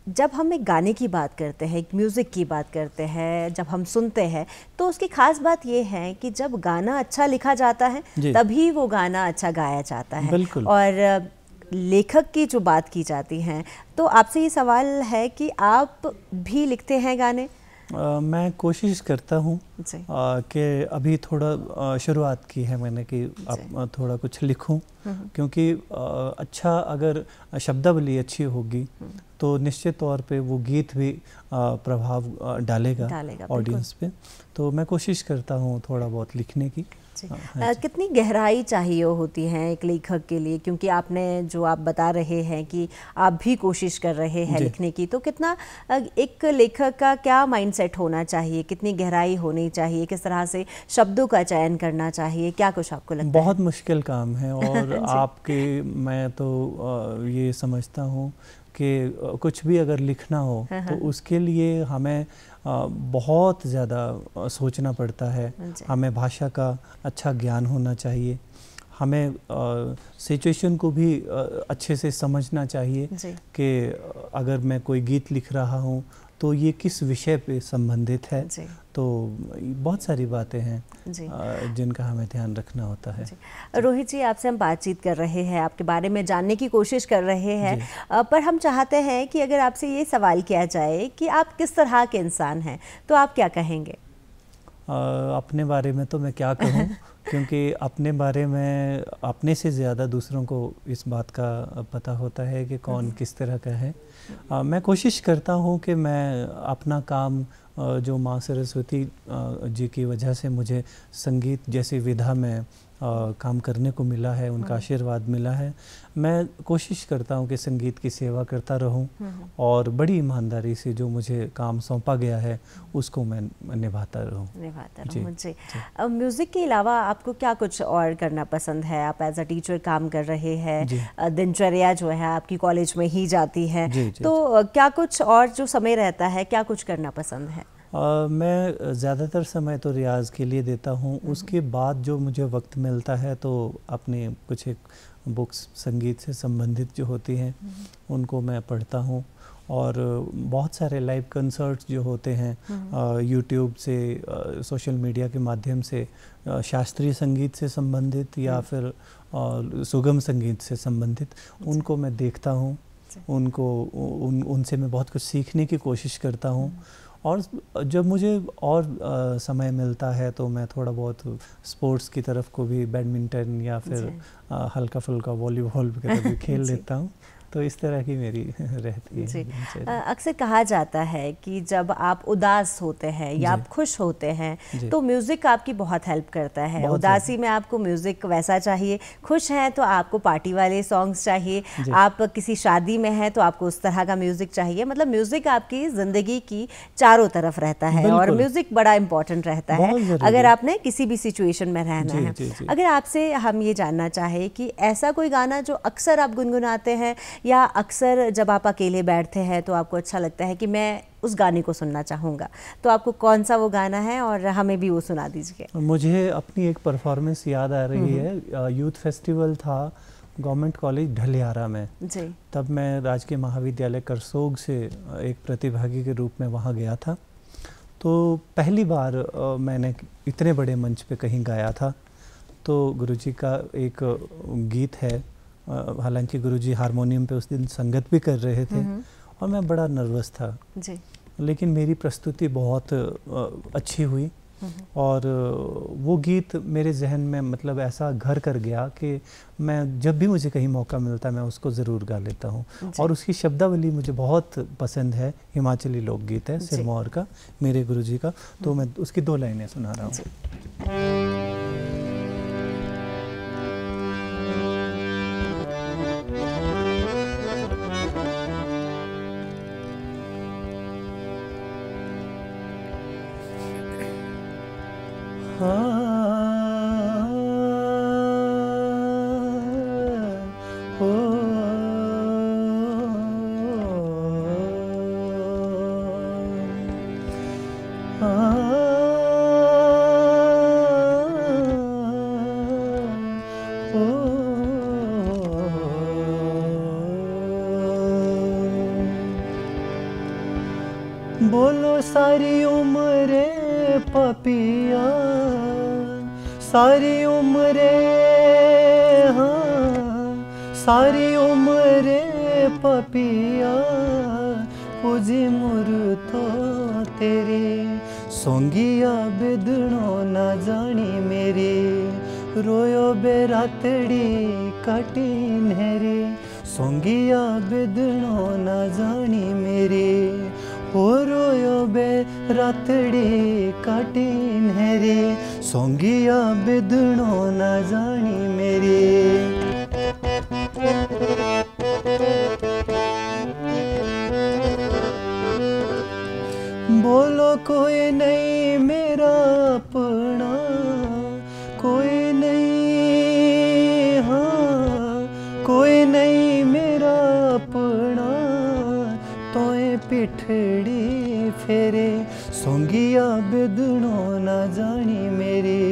जब हम एक गाने की बात करते हैं, एक म्यूज़िक की बात करते हैं, जब हम सुनते हैं तो उसकी ख़ास बात ये है कि जब गाना अच्छा लिखा जाता है तभी वो गाना अच्छा गाया जाता है। और लेखक की जो बात की जाती है, तो आपसे ये सवाल है कि आप भी लिखते हैं गाने? मैं कोशिश करता हूँ कि अभी थोड़ा शुरुआत की है मैंने कि अब थोड़ा कुछ लिखूं, क्योंकि अच्छा अगर शब्दावली अच्छी होगी तो निश्चित तौर पे वो गीत भी प्रभाव डालेगा ऑडियंस पे। तो मैं कोशिश करता हूँ थोड़ा बहुत लिखने की। कितनी गहराई चाहिए होती है एक लेखक के लिए, क्योंकि आपने जो आप बता रहे हैं कि आप भी कोशिश कर रहे हैं लिखने की, तो कितना एक लेखक का क्या माइंडसेट होना चाहिए, कितनी गहराई होनी चाहिए, किस तरह से शब्दों का चयन करना चाहिए, क्या कुछ आपको लगता है? बहुत मुश्किल काम है और आपके मैं तो ये समझता हूँ कि कुछ भी अगर लिखना हो तो उसके लिए हमें बहुत ज़्यादा सोचना पड़ता है। हमें भाषा का अच्छा ज्ञान होना चाहिए, हमें सिचुएशन को भी अच्छे से समझना चाहिए कि अगर मैं कोई गीत लिख रहा हूँ तो ये किस विषय पे संबंधित है। तो बहुत सारी बातें हैं जिनका हमें ध्यान रखना होता है। रोहित जी, आपसे हम बातचीत कर रहे हैं, आपके बारे में जानने की कोशिश कर रहे हैं, पर हम चाहते हैं कि अगर आपसे ये सवाल किया जाए कि आप किस तरह के इंसान हैं, तो आप क्या कहेंगे? अपने बारे में तो मैं क्या कहूँ क्योंकि अपने बारे में अपने से ज़्यादा दूसरों को इस बात का पता होता है कि कौन किस तरह का है। मैं कोशिश करता हूँ कि मैं अपना काम जो माँ सरस्वती जी की वजह से मुझे संगीत जैसी विधा में काम करने को मिला है, उनका आशीर्वाद मिला है, मैं कोशिश करता हूँ कि संगीत की सेवा करता रहूँ और बड़ी ईमानदारी से जो मुझे काम सौंपा गया है उसको मैं निभाता रहूँ। मुझे म्यूज़िक के अलावा आपको क्या कुछ और करना पसंद है? आप एज अ टीचर काम कर रहे हैं, दिनचर्या जो है आपकी कॉलेज में ही जाती है, तो क्या कुछ और जो समय रहता है, क्या कुछ करना पसंद है? मैं ज़्यादातर समय तो रियाज़ के लिए देता हूँ, उसके बाद जो मुझे वक्त मिलता है तो अपने कुछ एक बुक्स संगीत से संबंधित जो होती हैं उनको मैं पढ़ता हूँ। और बहुत सारे लाइव कंसर्ट्स जो होते हैं यूट्यूब से, सोशल मीडिया के माध्यम से, शास्त्रीय संगीत से संबंधित या फिर सुगम संगीत से संबंधित, उनको मैं देखता हूँ, उनसे मैं बहुत कुछ सीखने की कोशिश करता हूँ। और जब मुझे और समय मिलता है तो मैं थोड़ा बहुत स्पोर्ट्स की तरफ को भी, बैडमिंटन या फिर हल्का फुल्का वॉलीबॉल वगैरह भी खेल लेता हूँ। तो इस तरह की मेरी रहती है जी। दिनचर्या। अक्सर कहा जाता है कि जब आप उदास होते हैं या आप खुश होते हैं तो म्यूज़िक आपकी बहुत हेल्प करता है। उदासी में आपको म्यूज़िक वैसा चाहिए, खुश हैं तो आपको पार्टी वाले सॉन्ग्स चाहिए, आप किसी शादी में हैं तो आपको उस तरह का म्यूज़िक चाहिए। मतलब म्यूज़िक आपकी ज़िंदगी की चारों तरफ रहता है और म्यूज़िक बड़ा इम्पॉर्टेंट रहता है अगर आपने किसी भी सिचुएशन में रहना है। अगर आपसे हम ये जानना चाहें कि ऐसा कोई गाना जो अक्सर आप गुनगुनाते हैं या अक्सर जब आप अकेले बैठते हैं तो आपको अच्छा लगता है कि मैं उस गाने को सुनना चाहूँगा, तो आपको कौन सा वो गाना है और हमें भी वो सुना दीजिए। मुझे अपनी एक परफॉर्मेंस याद आ रही है। यूथ फेस्टिवल था गवर्नमेंट कॉलेज ढलियारा में जी। तब मैं राजकीय महाविद्यालय करसोग से एक प्रतिभागी के रूप में वहाँ गया था। तो पहली बार मैंने इतने बड़े मंच पे कहीं गाया था। तो गुरुजी का एक गीत है, हालांकि गुरुजी हारमोनियम पे उस दिन संगत भी कर रहे थे और मैं बड़ा नर्वस था जी। लेकिन मेरी प्रस्तुति बहुत अच्छी हुई और वो गीत मेरे जहन में मतलब ऐसा घर कर गया कि मैं जब भी मुझे कहीं मौका मिलता मैं उसको ज़रूर गा लेता हूँ। और उसकी शब्दावली मुझे बहुत पसंद है, हिमाचली लोकगीत है सिरमौर का, मेरे गुरुजी का। तो मैं उसकी 2 लाइनें सुना रहा हूँ। बोलो सारी उम्र पपिया, सारी उम्र हाँ, सारी उम्र पपिया, पूजी मुर तो तेरी सोंगिया बिदणो न जानी मेरी, रोयो बेरातड़ी काटी नहरी, सोंगिया बिदणो न जानी मेरी, ओ रोयो बेरातड़ी काटी नहरी, सोंगिया बिदणो न जानी मेरी। बोलो कोई नहीं मेरा अपना, कोई नहीं हाँ, कोई नहीं मेरा अपना, तोए पिठड़ी फेरे, सोंगिया बिदणो न जानी मेरी,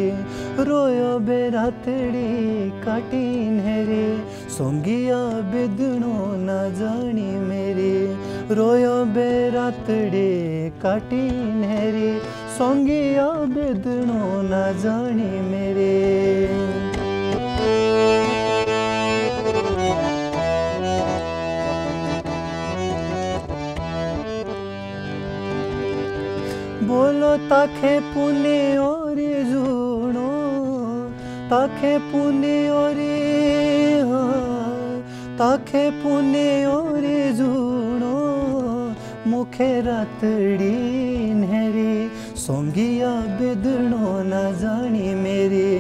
रोयो बेरातड़ी काटी नहरी, सोंगिया बिदणो न जानी मेरी, रोयो बेरातड़ी काटी नहरी, सोंगिया बिदणो न जानी मेरे। बोलो ताखे पुने और जुणो, ताखे पुने और हाँ, ताखे पुने और जुणो, मुखे रातड़ी नहरी, सोंगिया बिदणो न जानी मेरी,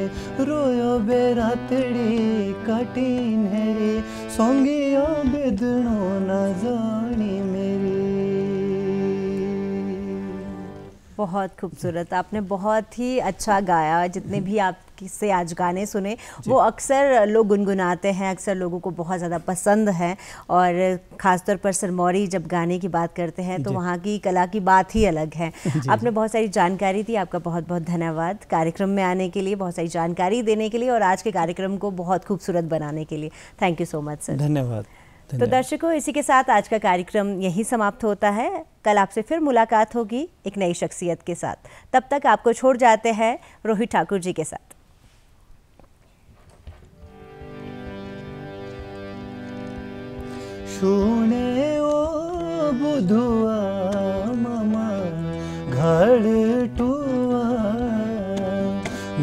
रोयो बेरातड़ी काटी नहरी, सोंगिया बिदणो न जानी मेरी। बहुत खूबसूरत, आपने बहुत ही अच्छा गाया। जितने भी आपसे आज गाने सुने वो अक्सर लोग गुनगुनाते हैं, अक्सर लोगों को बहुत ज़्यादा पसंद है और ख़ासतौर पर सिरमौरी जब गाने की बात करते हैं तो वहाँ की कला की बात ही अलग है। आपने बहुत सारी जानकारी दी, आपका बहुत बहुत धन्यवाद कार्यक्रम में आने के लिए, बहुत सारी जानकारी देने के लिए और आज के कार्यक्रम को बहुत खूबसूरत बनाने के लिए। Thank you so much sir. धन्यवाद। तो दर्शकों, इसी के साथ आज का कार्यक्रम यहीं समाप्त होता है। कल आपसे फिर मुलाकात होगी एक नई शख्सियत के साथ। तब तक आपको छोड़ जाते हैं रोहित ठाकुर जी के साथ। शुने ओ बुधुआ मामा घर टुआ,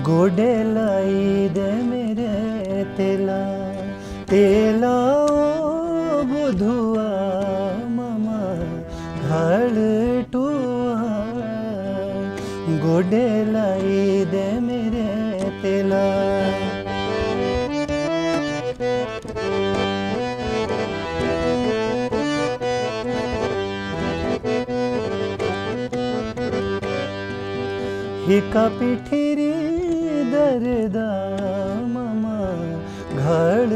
गोडे लाई दे मेरे तेला, तेला गोडे लाई दे मेरे तेला। हिका पिठीरी दरदा मामा घड़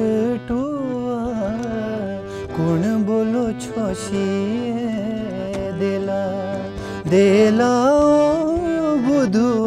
टुआ कुण बोलो छोशी देला देला ओ बुधुआ